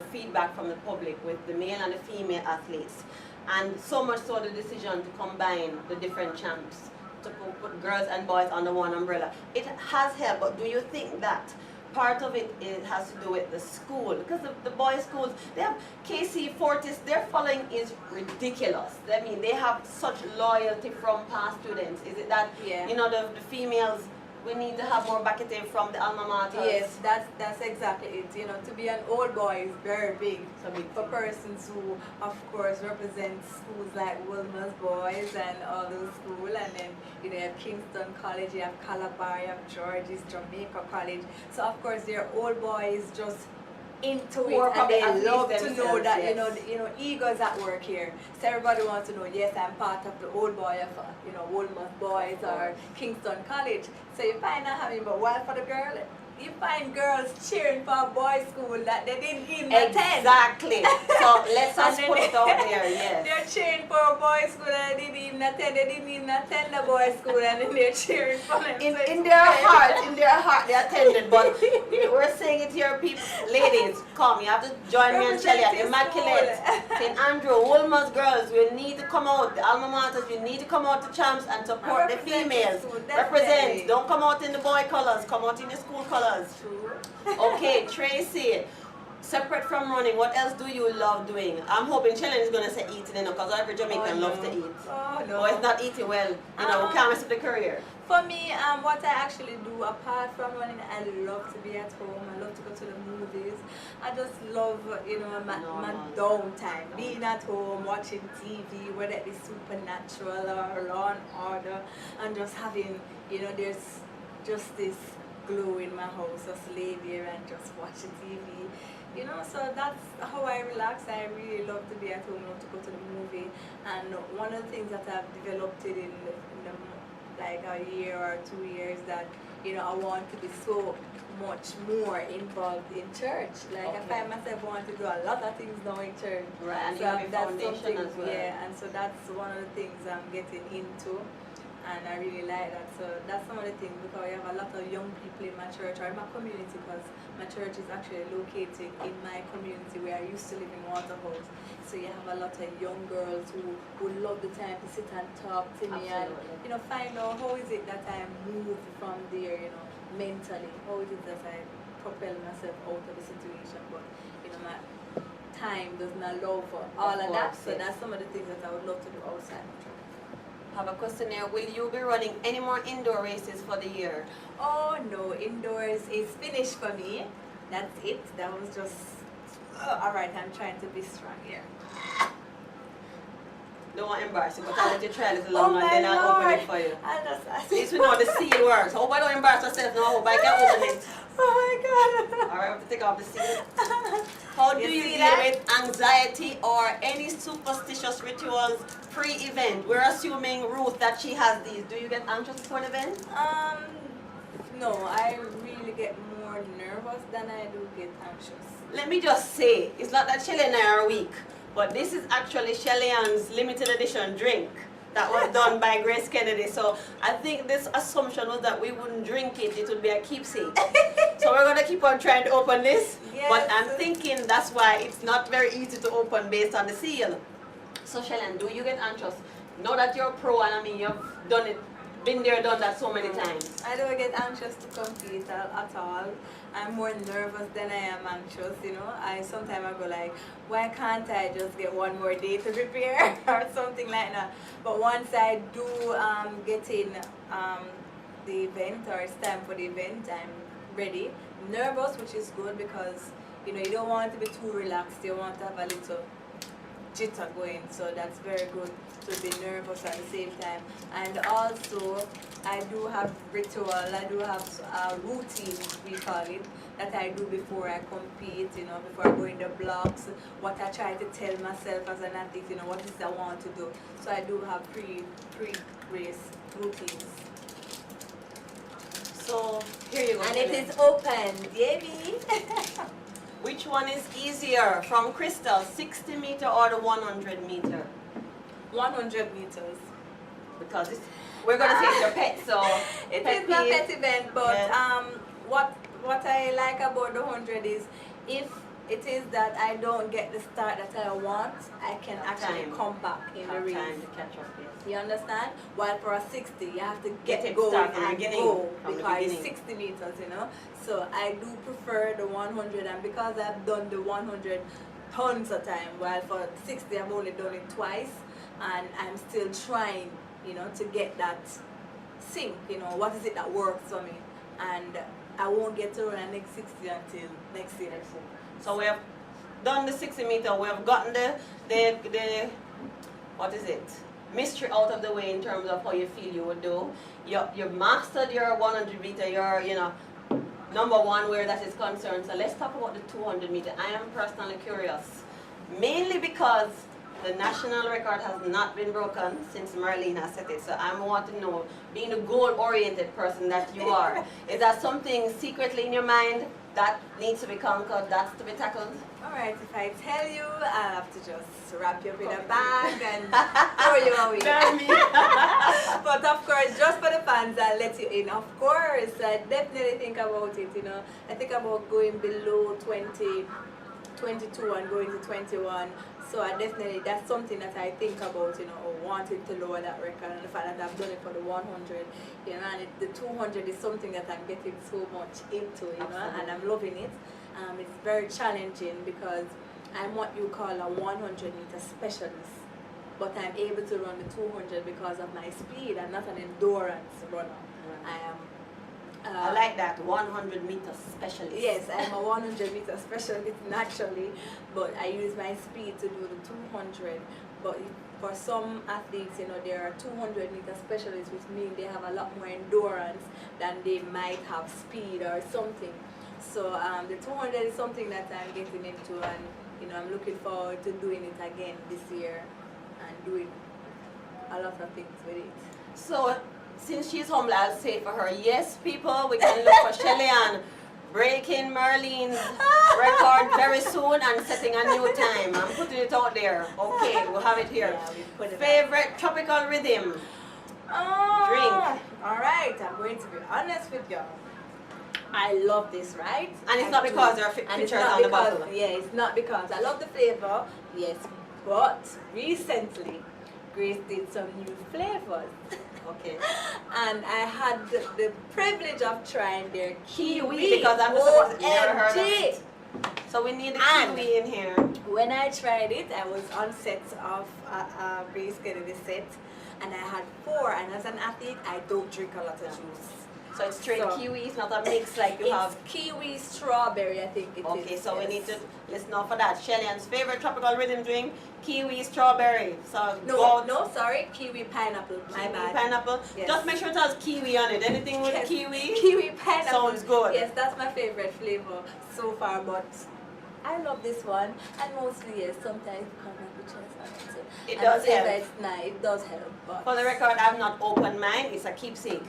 feedback from the public with the male and the female athletes, and so much so the decision to combine the different champs to put girls and boys under one umbrella. It has helped, but do you think that part of it has to do with the school? Because the boys' schools, they have KC Fortis, their following is ridiculous. I mean, they have such loyalty from past students. Is it that, you know, the females, we need to have more backing from the alma mater? Yes, that's exactly it. You know, to be an old boy is very big for persons who, of course, represent schools like Wilmer's Boys and all those schools. And then, you know, you have Kingston College, you have Calabar, you have George's, Jamaica College. So, of course, their old boys just into it, and they love to know that, you know, egos at work here. So everybody wants to know, yes, I'm part of the old boy of, you know, Woolworth Boys or Kingston College. So you find that having, but while for the girl, you find girls cheering for a boys' school that they didn't even attend. Exactly. So let's just put it out there, yes. They're cheering for a boys' school that they didn't even attend. They didn't even attend the boys' school, and then they're cheering for them. In their heart, they attended. But we're saying it here, people, ladies, come. You have to join me and Shelly-Ann. Immaculate, St. Andrew, Woolmer's girls. We need to come out. The alma maters, you need to come out to champs and support the females. Represent. Don't come out in the boy colors. Come out in the school colors. True. Okay, Tracy, separate from running, what else do you love doing? I'm hoping Shelly-Ann is going to say eating, you know, because every Jamaican loves to eat. Oh, no. Or it's not eating well, you know, we can't mess with the career. For me, what I actually do, apart from running, I love to be at home. I love to go to the movies. I just love, you know, my downtime. Being at home, watching TV, whether it be Supernatural or Law and Order, and just having, you know, there's just this glow in my house, just lay there and just watch the TV, you know. So that's how I relax. I really love to be at home, love to go to the movie. And one of the things that I've developed in the like a year or 2 years, that, you know, I want to be so much more involved in church. Like, I find myself wanting to do a lot of things now in church. Right, and so you have a that's foundation as well. Yeah, and so that's one of the things I'm getting into. And I really like that. So that's some of the things, because I have a lot of young people in my church, or in my community, because my church is actually located in my community where I used to live in Waterhouse. So you have a lot of young girls who love the time to sit and talk to me. Absolutely. And, you know, find out how is it that I move from there, you know, mentally. How is it that I propel myself out of the situation. But, you know, my time doesn't allow for all of that. So that's some of the things that I would love to do outside my church. Have a question here. Will you be running any more indoor races for the year? Oh no, indoors is finished for me. That's it. That was just alright. I'm trying to be strong here. Don't want to embarrass you, but I'll let you try this along and then I'll open it for you. At least we know the seal works. Hope I don't embarrass myself now. Hope I can open it. Oh my god. Alright, I have to take off the seal. How do you deal with anxiety or any superstitious rituals pre-event? We're assuming, Ruth, that she has these. Do you get anxious before an event? No, I really get more nervous than I do get anxious. Let me just say, it's not that Shelly and I are weak, but this is actually Shelly-Ann's limited edition drink that was done by Grace Kennedy. So I think this assumption was that we wouldn't drink it, it would be a keepsake. So we're going to keep on trying to open this. Yes. But I'm thinking that's why it's not very easy to open based on the seal. So Shelly-Ann, do you get anxious? Know that you're a pro, and I mean you've done it, been there, done that so many times. I don't get anxious to compete at all. I'm more nervous than I am anxious, you know. Sometimes I go like, why can't I just get one more day to prepare or something like that. But once I do get in the event, or it's time for the event, I'm ready. Nervous, which is good, because, you know, you don't want to be too relaxed. You want to have a little jitter going, so that's very good to be nervous at the same time. And also, I do have ritual, I do have routine, we call it, that I do before I compete, you know, before I go in the blocks, what I try to tell myself as an athlete, you know, what is I want to do. So I do have pre-race routines. So, here you go. And it is open, baby. Which one is easier from Crystal, 60 meter or the 100 meter? 100 meters. Because we're going to say it's your pet, so it is my pet event, but what I like about the 100 is, if it is that I don't get the start that I want, I can actually come back in the race. Time to catch up, yes. You understand? While for a 60, you have to Get get it going start from the and beginning, go from the because it's beginning. 60 meters, you know. So I do prefer the 100, and because I've done the 100 tons of time, while for 60 I've only done it twice, and I'm still trying, you know, to get that sync, you know, what is it that works for me, and I won't get to run the next 60 until next year. So we have done the 60 meter, we have gotten the what is it? Mystery out of the way in terms of how you feel you would do. You've mastered your 100 meter, you're, you know, number one where that is concerned. So let's talk about the 200 meter. I am personally curious, mainly because the national record has not been broken since Marlene has set it. So I want to know, being the goal-oriented person that you are, is that something secretly in your mind that needs to be conquered, that's to be tackled? Alright, if I tell you, I'll have to just wrap you up in a bag and throw you away. But of course, just for the fans, I'll let you in. Of course, I definitely think about it, you know. I think about going below 20, 22 and going to 21. So I definitely, that's something that I think about, you know, or wanting to lower that record, and the fact that I've done it for the 100, you know, and the 200 is something that I'm getting so much into, you know, and I'm loving it. It's very challenging because I'm what you call a 100 meter specialist, but I'm able to run the 200 because of my speed. I'm not an endurance runner. I am. I like that, 100 meter specialist. Yes, I'm a 100 meter specialist naturally, but I use my speed to do the 200. But for some athletes, you know, there are 200 meter specialists, which means they have a lot more endurance than they might have speed or something. So the 200 is something that I'm getting into, and you know, I'm looking forward to doing it again this year and doing a lot of things with it. So, since she's humble, I'll say for her, yes, people, we can look for Shelly-Ann breaking Marlene's record very soon and setting a new time. I'm putting it out there. Okay, we'll have it here. Yeah, we put it Favorite tropical rhythm? Drink. Alright, I'm going to be honest with you. I love this, right? And it's not because there are pictures on the bottle. Yeah, it's not because I love the flavor, yes, but recently Grace did some new flavors. Okay. And I had the privilege of trying their kiwi. Because I'm supposed to never heard of OMG. it. So we need the And kiwi in here. When I tried it, I was on set of Grace Kennedy set, and I had 4. And as an athlete, I don't drink a lot of juice. So it's straight So, kiwi, it's not a mix like you have. It's kiwi strawberry, I think it is. Okay, so we yes. need to listen out for that. Shelly-Ann's favorite tropical rhythm drink, kiwi strawberry. So No, sorry, kiwi pineapple. My kiwi bad. pineapple. Yes. Just make sure it has kiwi on it. Anything with Yes, kiwi kiwi pineapple. sounds good. Yes, that's my favorite flavor so far, but I love this one, and mostly yes, sometimes pineapple chest on it too. It And does the flavor help. is nice, it does help. But For the record, I'm not open mind. It's a keepsake.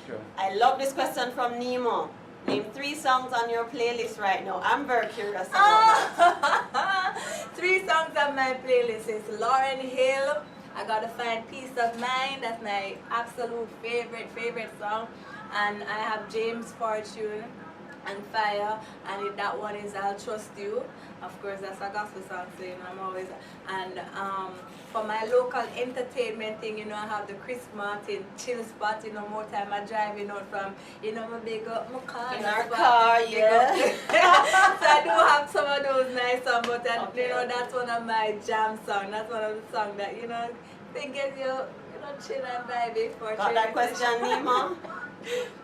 Sure. I love this question from Nemo. Name 3 songs on your playlist right now. I'm very curious about that. 3 songs on my playlist is Lauryn Hill, I Gotta Find Peace of Mind, that's my absolute favorite song. And I have James Fortune and Fire, and that one is I'll Trust You. Of course, that's a gospel song, so you know, I'm always, and for my local entertainment thing, you know, I have the Chris Martin chill spot, you know, more time I driving out from, you know, my big up my car. In our car, yeah. So I do have some of those nice songs, but then, Okay. you know, that's one of my jam songs. That's one of the songs that, you know, they get you, you know, chill and vibey for Got that question, Nemo?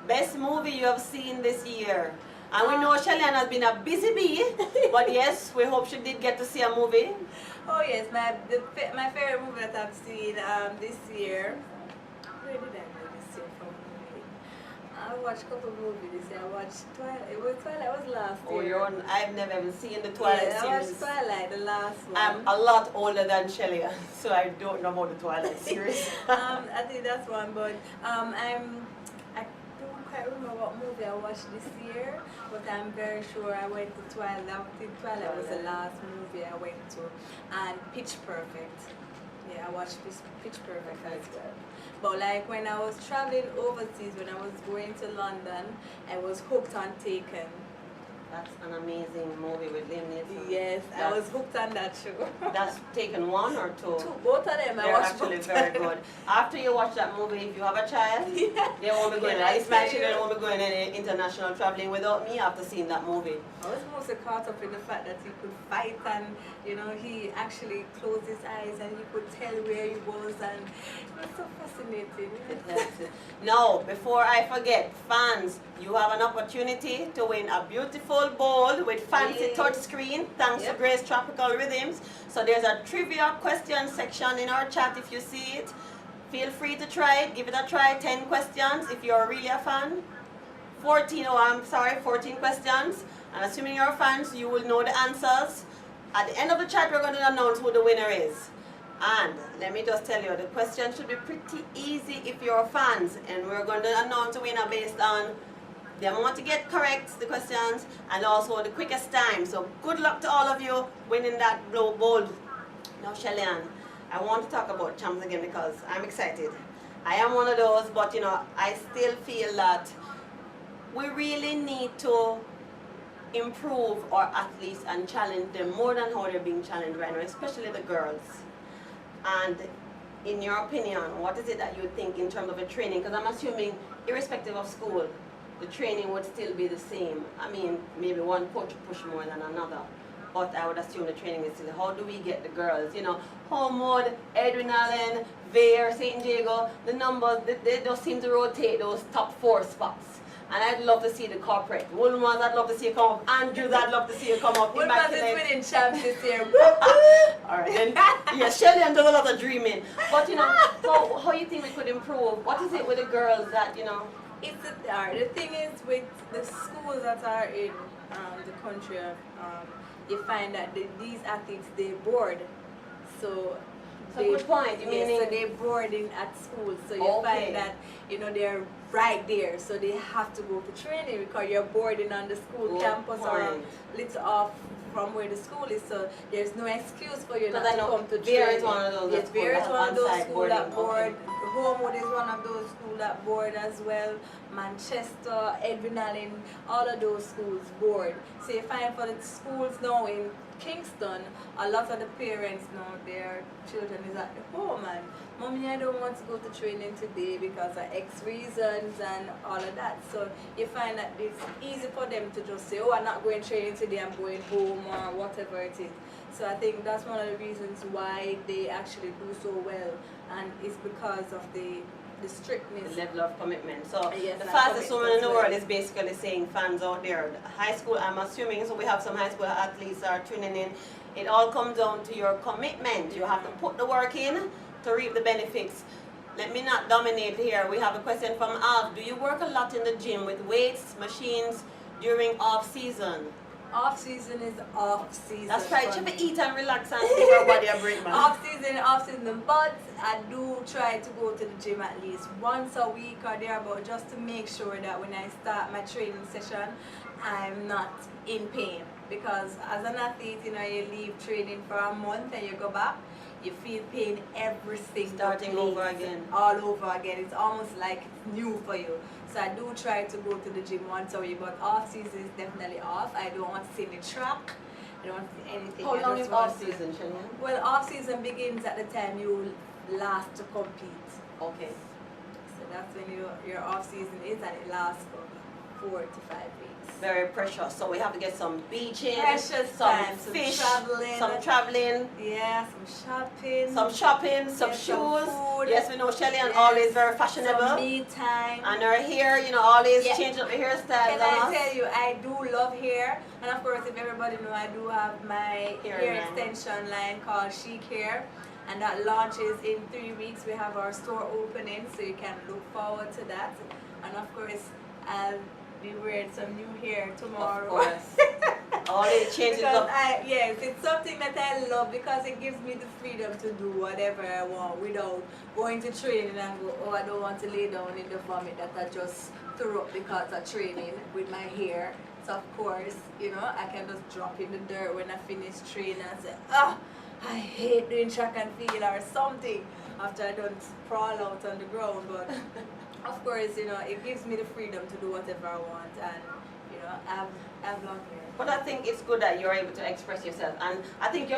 Best movie you have seen this year? And we know Shelly-Ann has been a busy bee, but yes, we hope she did get to see a movie. Oh yes, my favorite movie that I've seen this year. Where did I go this year for a movie? I watched a couple of movies this year. I watched Twilight. Twilight was last year. Oh, you're on, I've never even seen the Twilight I series. watched Twilight, the last one. I'm a lot older than Shelly-Ann, so I don't know about the Twilight series. I think that's one, but I don't quite remember what movie I watched this year, but I'm very sure I went to Twilight. I think Twilight was the last movie I went to, and Pitch Perfect. Yeah, I watched Pitch Perfect as well. But like when I was traveling overseas, when I was going to London, I was hooked on Taken. That's an amazing movie with Liam Neeson. Yes, I was hooked on that show. That's taken 1 or 2? 2, both of them. They're actually very good. After you watch that movie, if you have a child, they won't be going. At least my children won't be going any international traveling without me after seeing that movie. I was mostly caught up in the fact that he could fight and, you know, he actually closed his eyes and he could tell where he was, and it was so fascinating. Now, before I forget, fans, you have an opportunity to win a beautiful bowl with fancy touch screen thanks to Grace Tropical Rhythms. So there's a trivia question section in our chat if you see it. Feel free to try it, give it a try. 10 questions if you're really a fan. 14 questions. And assuming you're fans, you will know the answers. At the end of the chat, we're going to announce who the winner is. And let me just tell you, the question should be pretty easy if you're fans. And we're going to announce the winner based on the amount to get correct, the questions, and also the quickest time. So good luck to all of you winning that bowl. Now, Shelly-Ann, I want to talk about champs again because I'm excited. I am one of those, but you know, I still feel that we really need to improve our athletes and challenge them more than how they're being challenged right now, especially the girls. And in your opinion, what is it that you think in terms of the training? Because I'm assuming, irrespective of school, the training would still be the same. I mean, maybe one coach push more than another, but I would assume the training is still. How do we get the girls? You know, Homewood, Edwin Allen, Vare, St. Diego, the numbers, they just seem to rotate those top 4 spots. And I'd love to see the corporate. Woolmans, I'd love to see you come up. Andrews, I'd love to see you come up. Woolmans is winning champs this year. All right, then. Yeah, Shelly-Ann does a lot of dreaming. But, you know, how you think we could improve? What is it with the girls that, you know? The thing is, with the schools that are in the country, you find that these athletes, they board. So good point. You mean so they're boarding at school. So you find that, you know, they're right there. So they have to go to training because you're boarding on the school campus or a little off from where the school is. So there's no excuse for you not to come to training. Vare is one of those. Yes, Vare is one of those schools that board. Homewood is one of those schools that board as well. Manchester, Edwin Allen, all of those schools board. So you find for the schools now in Kingston, a lot of the parents know their children is at the home and mommy, I don't want to go to training today because of X reasons and all of that. So you find that it's easy for them to just say, oh, I'm not going training today, I'm going home or whatever it is. So I think that's one of the reasons why they actually do so well, and it's because of the strictness. The level of commitment. So the fastest woman in the world is basically saying fans out there. High school, I'm assuming, so we have some high school athletes are tuning in. It all comes down to your commitment. You have to put the work in to reap the benefits. Let me not dominate here. We have a question from Alf. Do you work a lot in the gym with weights, machines during off season? Off season is off season. That's right. You should eat and relax and give our body a break, man. Off season. But I do try to go to the gym at least once a week or thereabout, just to make sure that when I start my training session, I'm not in pain. Because as an athlete, you know, you leave training for a month and you go back, you feel pain every single starting over again. All over again. It's almost like it's new for you. So I do try to go to the gym once a week, but off season is definitely off. I don't want to see any track. I don't want to see anything. How long is off season, Shelly-Ann? Well, off season begins at the time you last to compete. Okay. So that's when your off season is, and it lasts for 4 to 5 weeks. Very precious. So we have to get some beaching, precious some time, fish, some traveling. Yeah, some shopping, some shoes. Some yes, we know Shelly-Ann always very fashionable. Some me time. And her hair, you know, always changing up the hairstyle. Can I tell you, I do love hair. And of course, if everybody know, I do have my hair extension line called Chic Hair. And that launches in 3 weeks. We have our store opening, so you can look forward to that. And of course, I'll be wearing some new hair tomorrow. Of course. Always changes up. Yes, it's something that I love because it gives me the freedom to do whatever I want without going to training and go, oh, I don't want to lay down in the vomit that I just threw up because of training with my hair. So of course, you know, I can just drop in the dirt when I finish training and say, I hate doing track and field or something after I don't crawl out on the ground. But of course, you know, it gives me the freedom to do whatever I want, and you know, know, I have long hair. But I think it's good that you're able to express yourself, and I think you're